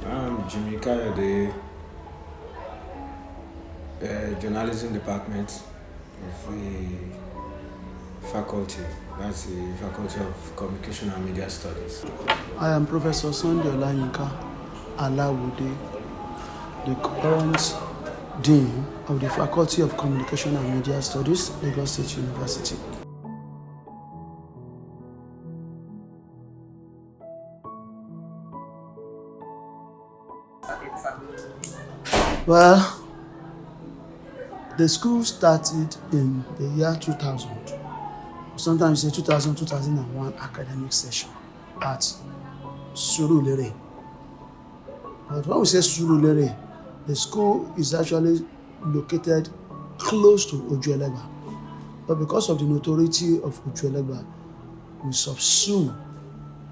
I'm Jimmy Kayode, journalism department of the faculty. That's the Faculty of Communication and Media Studies. I am Professor Sunday Alao, the current Dean of the Faculty of Communication and Media Studies, Lagos State University. Well, the school started in the year 2000. Sometimes say 2001 academic session at Surulere. But when we say Surulere, the school is actually located close to Ojuelegba. But because of the notoriety of Ojuelegba, we subsume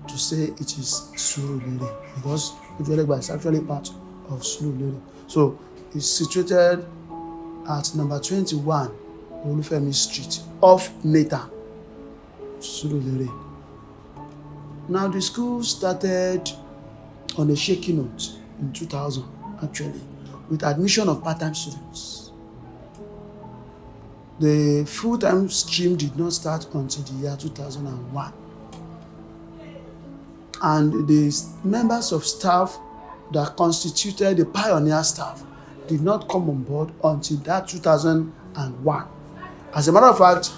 to say it is Surulere because Ojuelegba is actually part of Surulere. So it's situated at number 21 Olufemi Street off Neta, Surulere. Now the school started on a shaky note in 2000 actually, with admission of part-time students. The full-time stream did not start until the year 2001. And the members of staff that constituted the pioneer staff did not come on board until that 2001. As a matter of fact,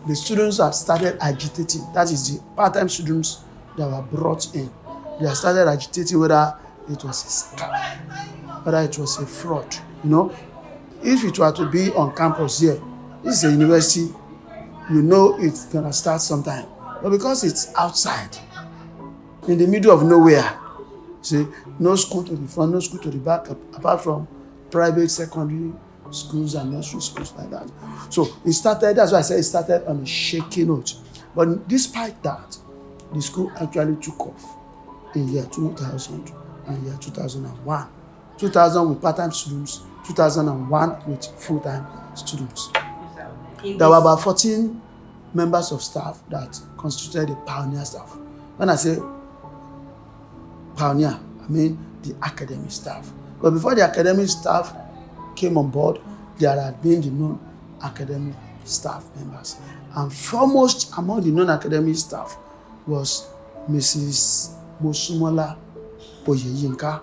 the students had started agitating. That is the part-time students that were brought in. They had started agitating whether it was a scam, whether it was a fraud. You know, if it were to be on campus here, this is a university, you know it's gonna start sometime. But because it's outside, in the middle of nowhere, see, no school to the front, no school to the back, apart from private secondary schools and nursery schools like that. So it started, that's why I said it started on a shaky note. But despite that, the school actually took off in year 2000 and year 2001. 2000 with part-time students, 2001 with full-time students. There were about 14 members of staff that constituted the pioneer staff. When I say pioneer, I mean the academic staff. But before the academic staff came on board, there had been the non-academic staff members. And foremost among the non-academic staff was Mrs. Mosunmade Oyeyinka,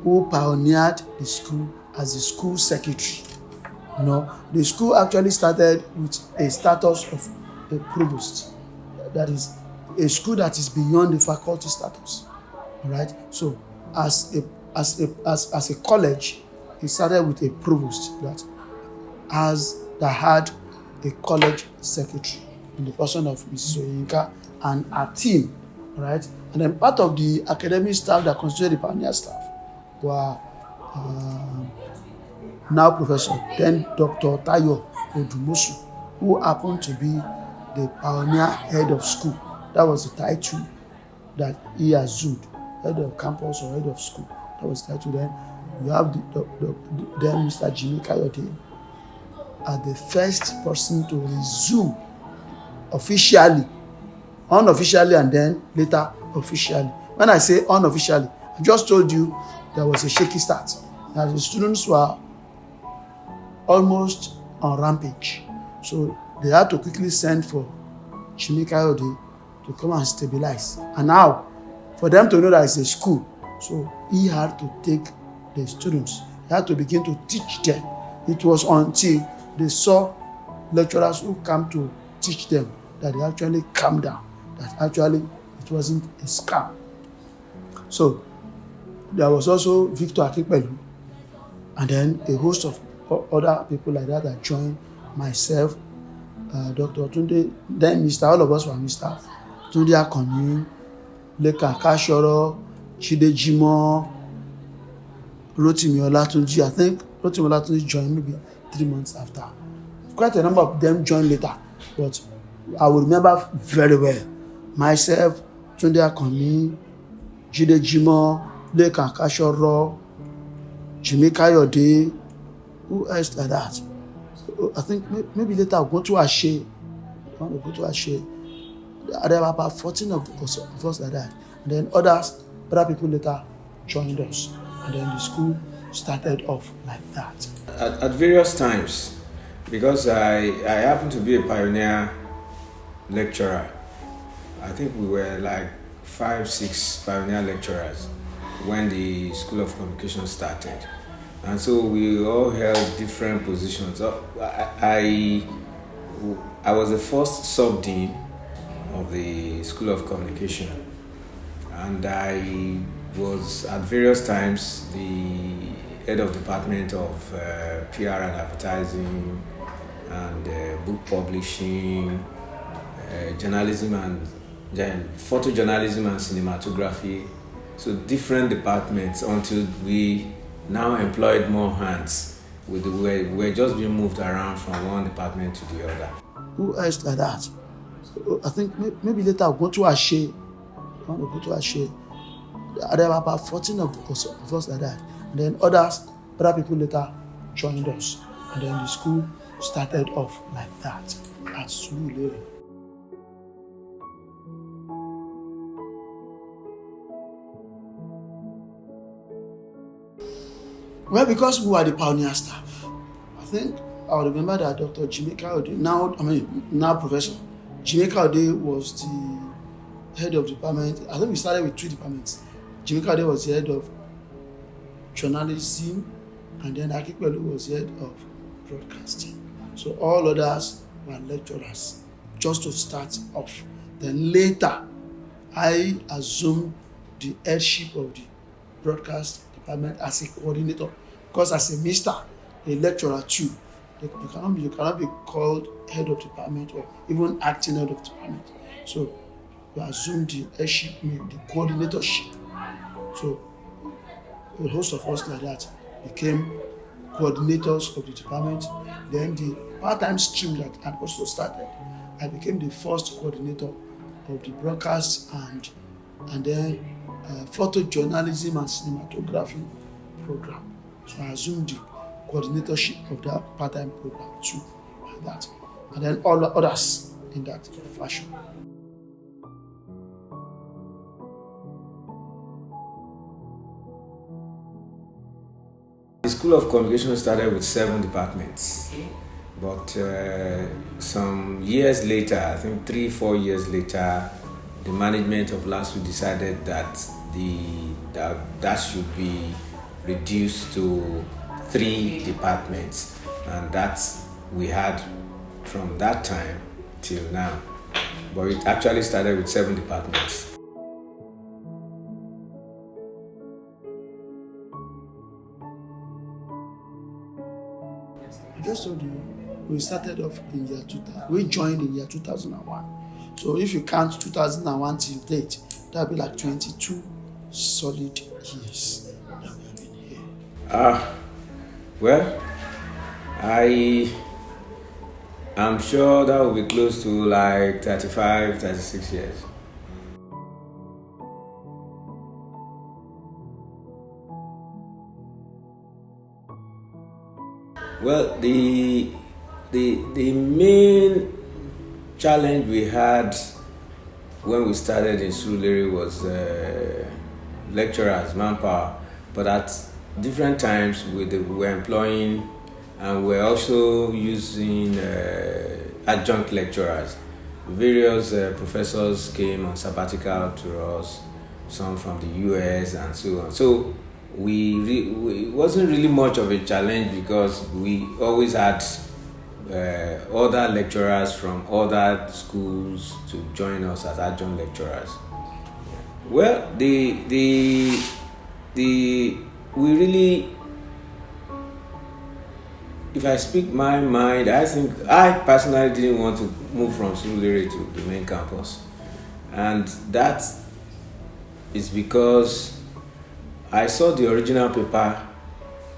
who pioneered the school as the school secretary. You know, the school actually started with a status of a provost. That is a school that is beyond the faculty status. All right. So as a college, it started with a provost that had a college secretary in the person of Mrs. Oyinka and her team. All right. And then part of the academic staff that constituted the pioneer staff were now Professor, then Dr. Tayo Odumosu, who happened to be the pioneer head of school. That was the title that he assumed, head of campus or head of school. That was the title then. You have then Mr. Jimmy Kayode as the first person to resume officially, unofficially, and then later officially. When I say unofficially, I just told you there was a shaky start. Now the students were almost on rampage. So they had to quickly send for Jimmy Kayode to come and stabilize. And now, for them to know that it's a school, so he had to take the students. He had to begin to teach them. It was until they saw lecturers who come to teach them that they actually calmed down, that actually it wasn't a scam. So there was also Victor Akipelu, and then a host of other people like that joined myself, Dr. Tunde, then Mr. All of us were Mr. Tunde Akonyi, Leka Kashoro, Chide Jimo, Rotimi Olatunji. I think Rotimi Olatunji joined maybe 3 months after. Quite a number of them joined later, but I will remember very well. Myself, Tunde Akonyi, Chide Jimo, Leka Kashoro, Jimmy Kayode, who else like that? So I think maybe later I'll go to Ashe. There were about 14 of us like that. And then other people later joined us, and then the school started off like that. At various times, because I happen to be a pioneer lecturer. I think we were like 5-6 pioneer lecturers when the School of Communication started. And so we all held different positions. I was the first sub-dean of the School of Communication, and I was at various times the head of department of PR and advertising and book publishing, journalism and photojournalism and cinematography. So different departments until we now employed more hands. We're just being moved around from one department to the other. Who else like that? So I think maybe later I'll go to Ashe. I want to go to Ashe. There were about 14 of us like that. And then other people later joined us. And then the school started off like that at Surulere. Well, because we were the pioneer staff, I think I remember that Dr. Jimeka Ode, now Professor Jimeka Ode was the head of department. I think we started with 2 departments. Jimeka Ode was the head of journalism, and then Akikpelu was the head of broadcasting. So all others were lecturers, just to start off. Then later, I assumed the headship of the broadcast department as a coordinator, because as a minister, a lecturer too, you cannot be called head of department or even acting head of department. So you assume the headship, the coordinatorship. So a host of us like that became coordinators of the department. Then the part-time stream that had also started, I became the first coordinator of the broadcast and then photojournalism and cinematography program. So I assumed the coordinatorship of that part-time program too, like that. And then all the others in that fashion. The School of Communication started with 7 departments, but some years later, I think 3-4 years later, the management of LASU decided that that should be reduced to 3 departments, and that's we had from that time till now. But it actually started with 7 departments. I just told you, we started off in year 2000. We joined in year 2001. So if you count 2001 till date, that'll be like 22 solid years that we have been here. Well, I'm sure that will be close to like 35, 36 years. Well, the main challenge we had when we started in Surulere was lecturers, manpower, but at different times we were employing and we're also using adjunct lecturers. Various professors came on sabbatical to us, some from the US and so on. So it wasn't really much of a challenge because we always had other lecturers from other schools to join us as adjunct lecturers. Well, we really, if I speak my mind, I think I personally didn't want to move from Surulere to the main campus, and that is because I saw the original paper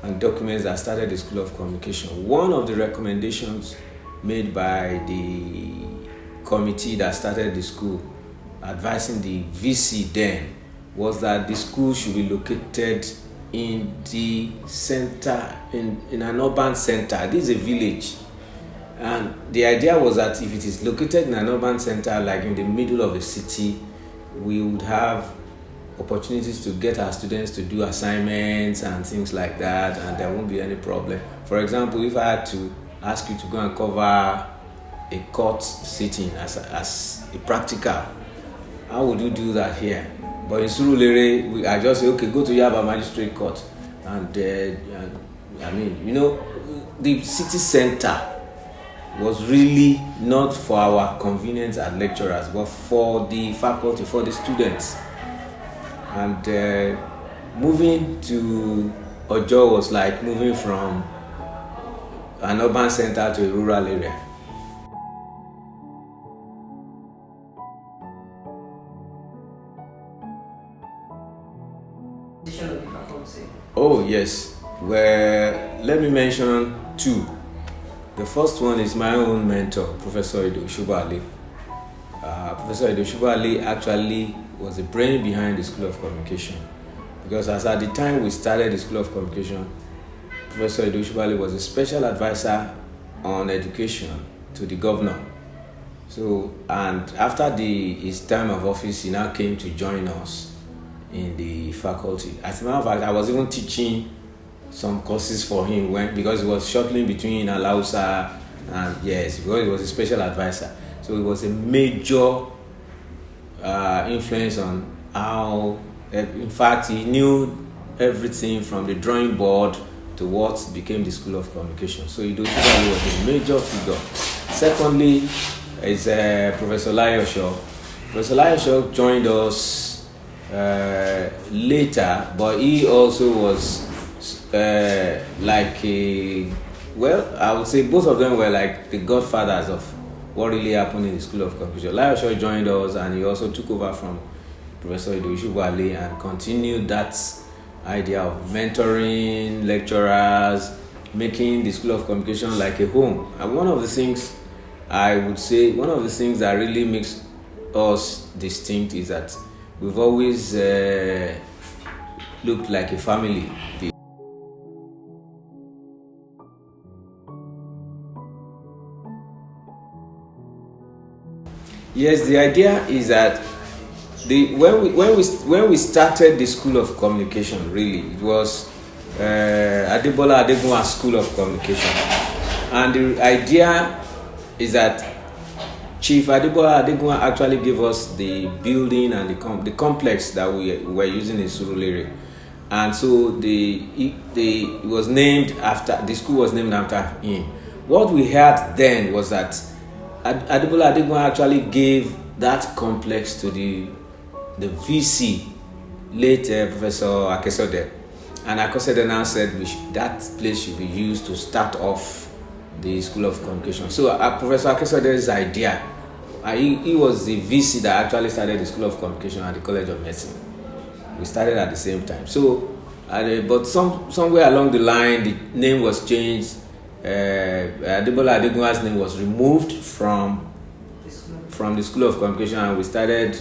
and documents that started the School of Communication. One of the recommendations made by the committee that started the school, advising the VC then, was that the school should be located in the center, in an urban center. This is a village. And the idea was that if it is located in an urban center, like in the middle of a city, we would have opportunities to get our students to do assignments and things like that, and there won't be any problem. For example, if I had to ask you to go and cover a court sitting as a practical, how would you do that here? But in Surulere, I just say, okay, go to Yaba Magistrate Court. And I mean, you know, the city center was really not for our convenience as lecturers, but for the faculty, for the students. And moving to Ojo was like moving from an urban center to a rural area. Oh yes, well, let me mention two. The first one is my own mentor, Professor Edoshuba. Professor Edoshuba actually was the brain behind the School of Communication, because as at the time we started the School of Communication, Professor Edoshuba was a special advisor on education to the governor. So, and after his time of office, he now came to join us in the faculty. As a matter of fact, I was even teaching some courses for him because he was shuttling between Alao and yes, because he was a special advisor. So it was a major influence on how, in fact, he knew everything from the drawing board to what became the School of Communication. So he was a major figure. Secondly, is Professor Layosho. Professor Layosho joined us later, but he also was like I would say both of them were like the godfathers of what really happened in the School of Computation. Layosho joined us, and he also took over from Professor Edoshuba and continued that idea of mentoring lecturers, making the School of Communication like a home. And one of the things I would say, one of the things that really makes us distinct is that we've always looked like a family. Yes, the idea is that when we started the School of Communication, really, it was Adeogun School of Communication, and the idea is that Chief Adeogun actually gave us the building and the complex that we were using in Surulere, and so it was named after, the school was named after him. What we had then was that Adeogun actually gave that complex to the VC, late Professor Akesode, and Akesode now said that place should be used to start off the School of Communication. So Professor Akesode's idea, he was the VC that actually started the School of Communication at the College of Medicine. We started at the same time. So, but somewhere along the line, the name was changed. Adeogun's name was removed from the School of Communication, and we started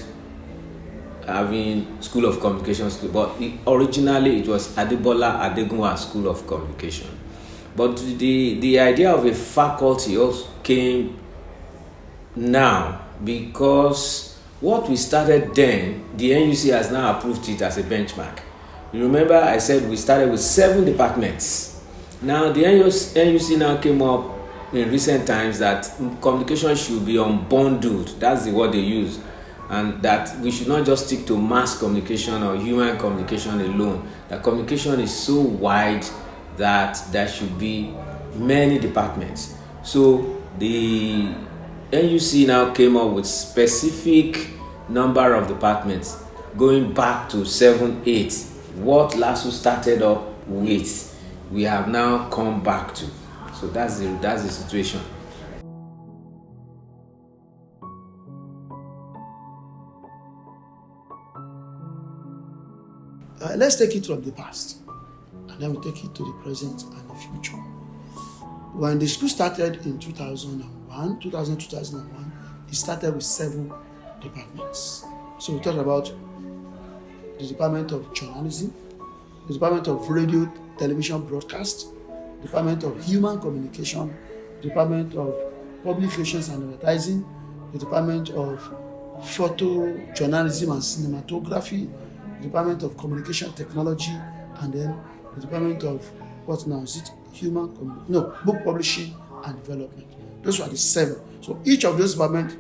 having School of Communication. But originally it was Adeogun School of Communication. But the idea of a faculty also came now, because what we started then, the NUC has now approved it as a benchmark. You remember I said we started with 7 departments. Now the NUC now came up in recent times that communication should be unbundled. That's the word they use. And that we should not just stick to mass communication or human communication alone. That communication is so wide that there should be many departments. So the NUC now came up with specific number of departments going back to 7, 8. What LASU started up with, we have now come back to. So that's the situation. Let's take it from the past, and then we'll take it to the present and the future. When the school started in 2001, it started with 7 departments. So we talked about the Department of Journalism, the Department of Radio, Television Broadcast, the Department of Human Communication, the Department of Public Relations and Advertising, the Department of Photo Journalism and Cinematography, the Department of Communication Technology, and then the Department of, what now is it? Book Publishing and Development. Those were the 7. So each of those departments,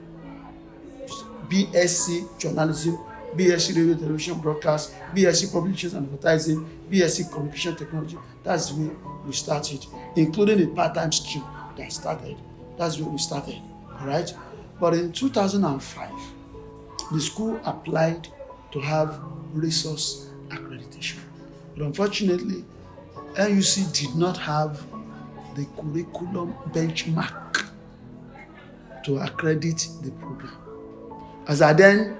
BSc Journalism, BSc Radio Television Broadcast, BSc Publications and Advertising, BSc Communication Technology. That's where we started, including a part-time stream that started. That's where we started, all right? But in 2005, the school applied to have resource accreditation. But unfortunately, NUC did not have the curriculum benchmark to accredit the program. As at then,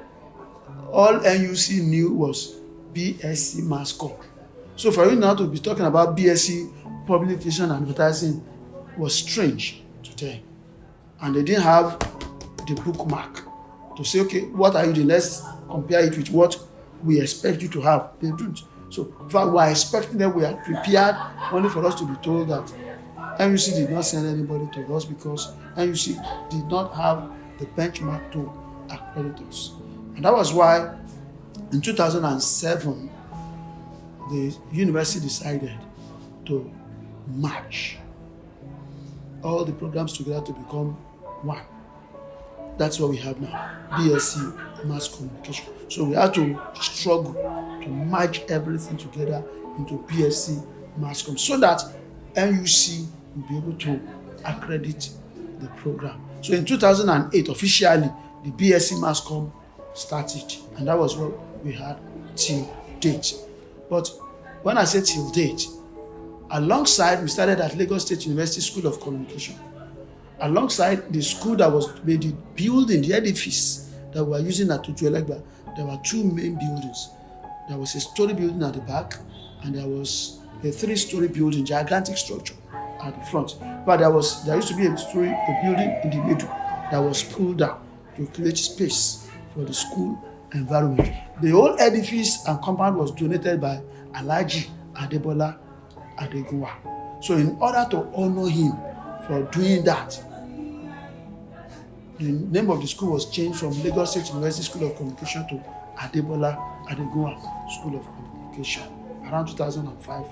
all NUC knew was BSc Mass Comm. So for you now to be talking about BSc Publication and Advertising was strange to them. And they didn't have the bookmark to say, okay, what are you doing? Let's compare it with what we expect you to have. They don't. So in fact, we are expecting that we are prepared only for us to be told that NUC did not send anybody to us because NUC did not have the benchmark to accredit us. And that was why in 2007, the university decided to merge all the programs together to become one. That's what we have now, BSc Mass Communication. So we had to struggle to merge everything together into BSc Mass Comm so that NUC will be able to accredit the program. So in 2008, officially, the BSc Mass Comm started, and that was what we had till date. But when I say till date, alongside, we started at Lagos State University School of Communication. Alongside the school that was made, the building, the edifice that we are using at Opeoluwapo, there were 2 main buildings. There was a story building at the back, and there was a 3-story building, gigantic structure at the front. But there used to be a building in the middle that was pulled down to create space for the school environment. The whole edifice and compound was donated by Alhaji Adewole Adeogun. So in order to honor him for doing that, the name of the school was changed from Lagos State University School of Communication to Adewole Adeogun School of Communication around 2005,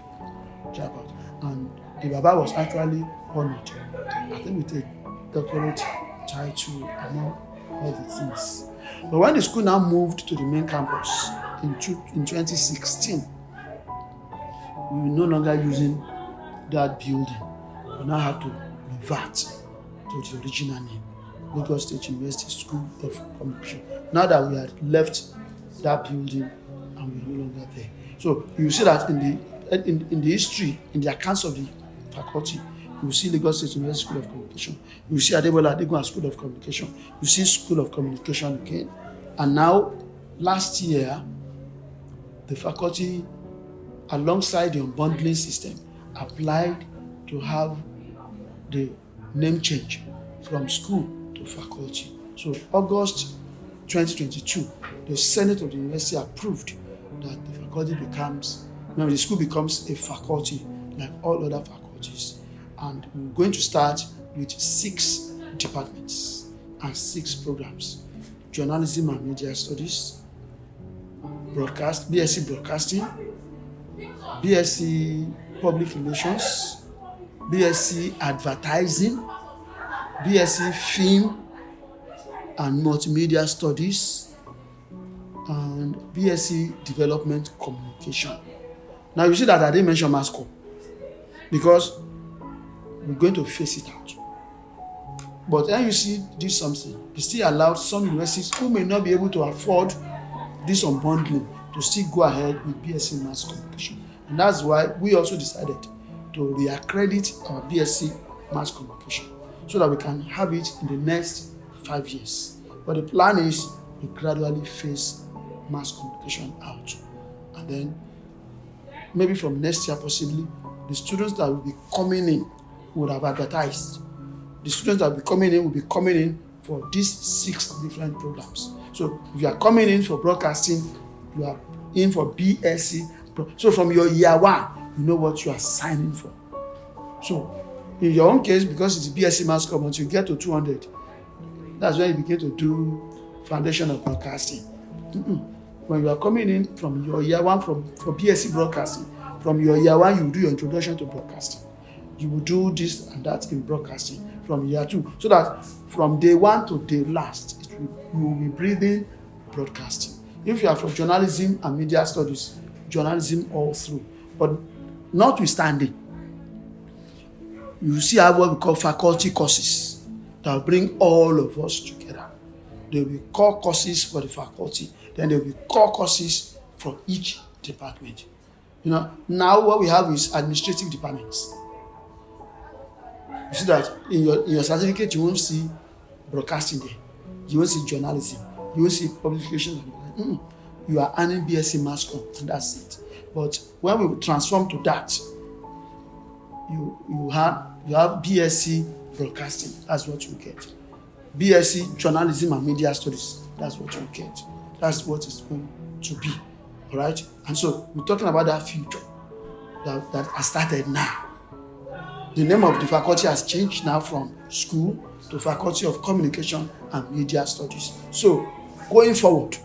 about. And the Baba was actually honored, I think with a doctorate title among all the things. But when the school now moved to the main campus in 2016, we were no longer using that building. We now had to revert to the original name, Lagos State University School of Communication. Now that we had left that building and we are no longer there. So you see that in the history, in the accounts of the faculty, you see Lagos State University School of Communication. You see Adewole Adeogun School of Communication. You see School of Communication again. And now, last year, the faculty, alongside the unbundling system, applied to have the name change from school to faculty. So August 2022, the Senate of the university approved that the school becomes a faculty like all other faculties. And we're going to start with 6 departments and 6 programs: Journalism and Media Studies, BSc Broadcasting, BSc Public Relations, BSc Advertising, BSc Film and Multimedia Studies, and BSc Development Communication. Now you see that I didn't mention Mass Comm because we're going to face it out. But NUC did something. They still allowed some universities who may not be able to afford this unbundling to still go ahead with BSc Mass Communication. And that's why we also decided to reaccredit our BSc Mass Communication so that we can have it in the next 5 years. But the plan is to gradually phase mass communication out. And then maybe from next year possibly, the students that will be coming in would have advertised. The students that will be coming in for these 6 different programs. So if you are coming in for broadcasting, you are in for BSc. So from your year 1, you know what you are signing for. So in your own case, because it's BSc Mass Comm, once you get to 200, that's when you begin to do foundation of broadcasting. when you are coming in from your year one for BSc broadcasting, from your year one you do your introduction to broadcasting. You will do this and that in broadcasting from year 2, so that from day 1 to day last, you will be breathing broadcasting. If you are from journalism and media studies, journalism all through. But notwithstanding, you see have what we call faculty courses that will bring all of us together. There will be core courses for the faculty, then there will be core courses for each department. Now what we have is administrative departments. You see that in your certificate, you won't see broadcasting there. You won't see journalism. You won't see publications. You are earning BSc Mass Comm, and that's it. But when we transform to that, you have BSc Broadcasting. That's what you get. BSc Journalism and Media Studies. That's what you get. That's what it's going to be. All right. And so we're talking about that future that has started now. The name of the faculty has changed now from school to Faculty of Communication and Media Studies. So, going forward,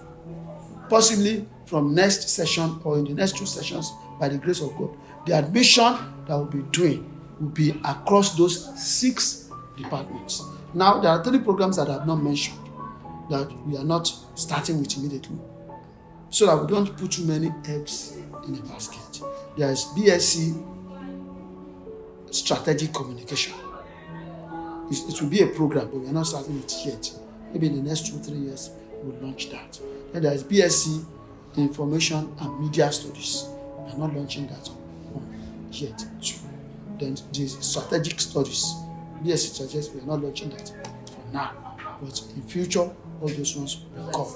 possibly from next session or in the next 2 sessions, by the grace of God, the admission that we'll be doing will be across those 6 departments. Now, there are 3 programs that I have not mentioned that we are not starting with immediately, so that we don't put too many eggs in a basket. There is BSc Strategic Communication. It will be a program, but we are not starting it yet. Maybe in the next 2-3 years, we'll launch that. Then there is BSc Information and Media Studies. We are not launching that one yet too. Then the Strategic Studies, BSc Strategic, we are not launching that for now. But in future, all those ones will come.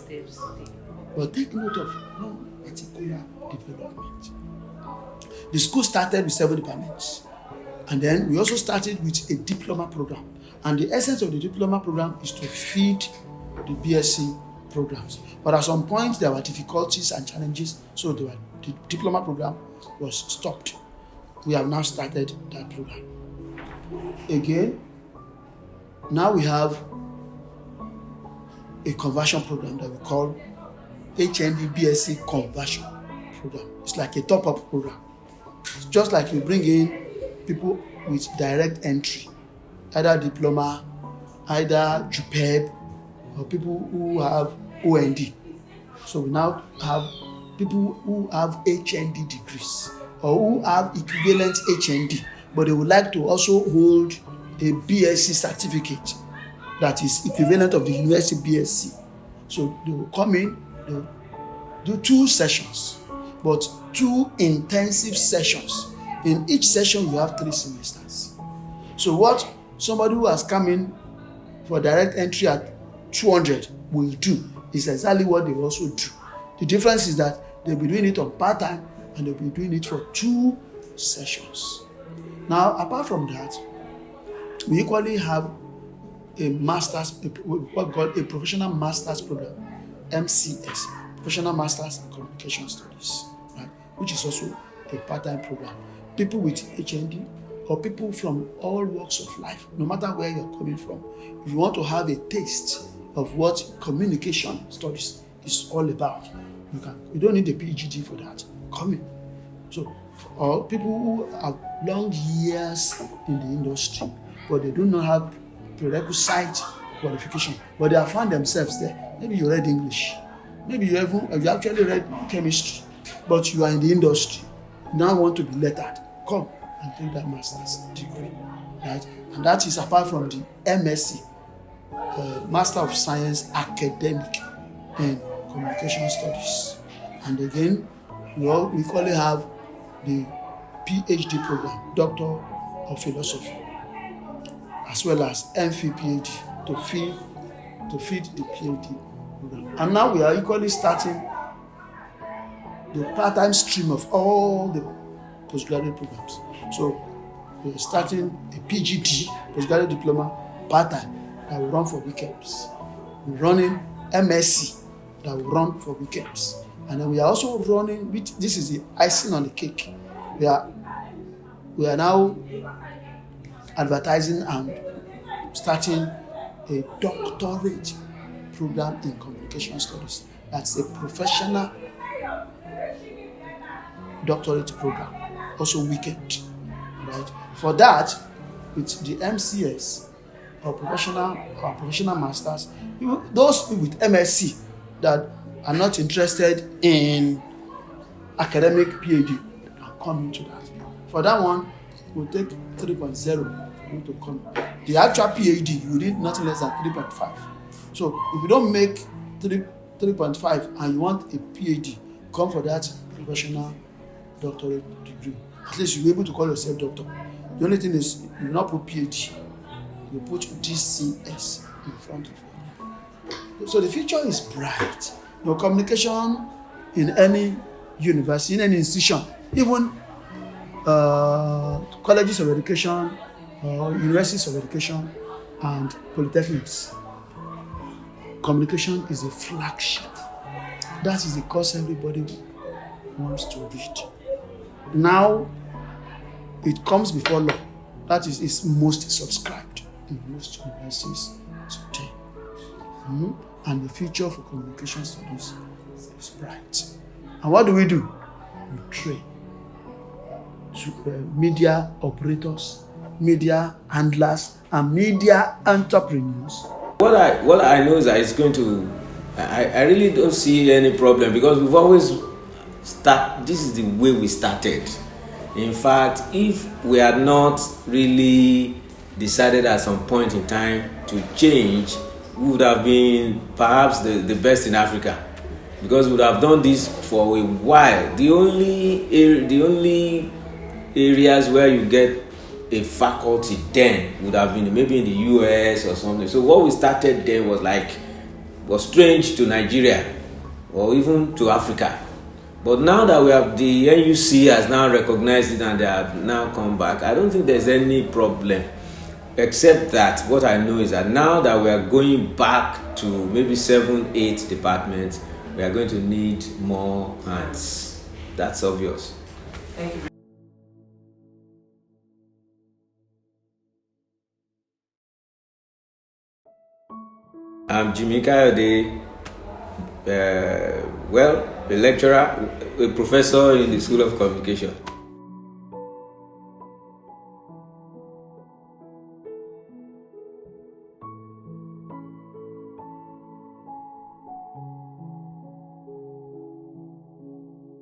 But take note of one particular development. The school started with 7 departments. And then we also started with a diploma program. And the essence of the diploma program is to feed the BSc programs. But at some point, there were difficulties and challenges, so the diploma program was stopped. We have now started that program. Again, now we have a conversion program that we call HND BSc Conversion Program. It's like a top-up program. It's just like you bring in people with direct entry, either diploma, either JUPEB, or people who have OND. So we now have people who have HND degrees or who have equivalent HND, but they would like to also hold a BSc certificate that is equivalent of the university BSc. So they will come in, they will do 2 sessions, but 2 intensive sessions. In each session, you have 3 semesters. So what somebody who has come in for direct entry at 200 will do is exactly what they also do. The difference is that they'll be doing it on part-time and they'll be doing it for 2 sessions. Now, apart from that, we equally have a master's, what we call a professional master's program, MCS, Professional Masters in Communication Studies, right? Which is also a part-time program. People with HND or people from all walks of life, no matter where you're coming from, if you want to have a taste of what communication studies is all about, you don't need a PhD for that. Come in. So, or people who have long years in the industry, but they do not have prerequisite qualification, but they have found themselves there. Maybe you read English, maybe you actually read chemistry, but you are in the industry. You now want to be lettered. Come and take that master's degree, right? And that is apart from the MSc, Master of Science Academic in Communication Studies. And again, we equally have the PhD program, Doctor of Philosophy, as well as MPhil PhD to feed the PhD program. And now we are equally starting the part-time stream of all the postgraduate programs. So we are starting a PGD, postgraduate diploma, part-time, that will run for weekends. We're running MSc that will run for weekends. And then we are also running, this is the icing on the cake. We are now advertising and starting a doctorate program in communication studies That's a professional doctorate program, also weekend, right? For that, with the MCS or professional masters, those with MSc that are not interested in academic PhD can come into that. For that one, we'll take 3.0 for you to come. The actual PhD, you need nothing less than 3.5. So if you don't make 3.5 and you want a PhD, come for that professional doctorate degree. At least you'll be able to call yourself doctor. The only thing is, you will not put PhD, you put DCS in front of you. So the future is bright. Your communication in any university, in any institution, even colleges of education, universities of education, and polytechnics, communication is a flagship. That is the course everybody wants to read. Now, it comes before law. That is, it's most subscribed in most universities today. And the future for communication studies is bright. And what do? We train media operators, media handlers, and media entrepreneurs. What I know is that it's going to, I really don't see any problem, because we've always this is the way we started. In fact, if we had not really decided at some point in time to change, we would have been perhaps the best in Africa, because we would have done this for a while. The only areas where you get a faculty then would have been maybe in the US or something. So what we started then was strange to Nigeria or even to Africa. But now that we have, the NUC has now recognized it and they have now come back, I don't think there's any problem. Except that what I know is that now that we are going back to maybe 7-8 departments, we are going to need more hands. That's obvious. Thank you. I'm Jimmy Kayode, a lecturer, a professor in the School of Communication.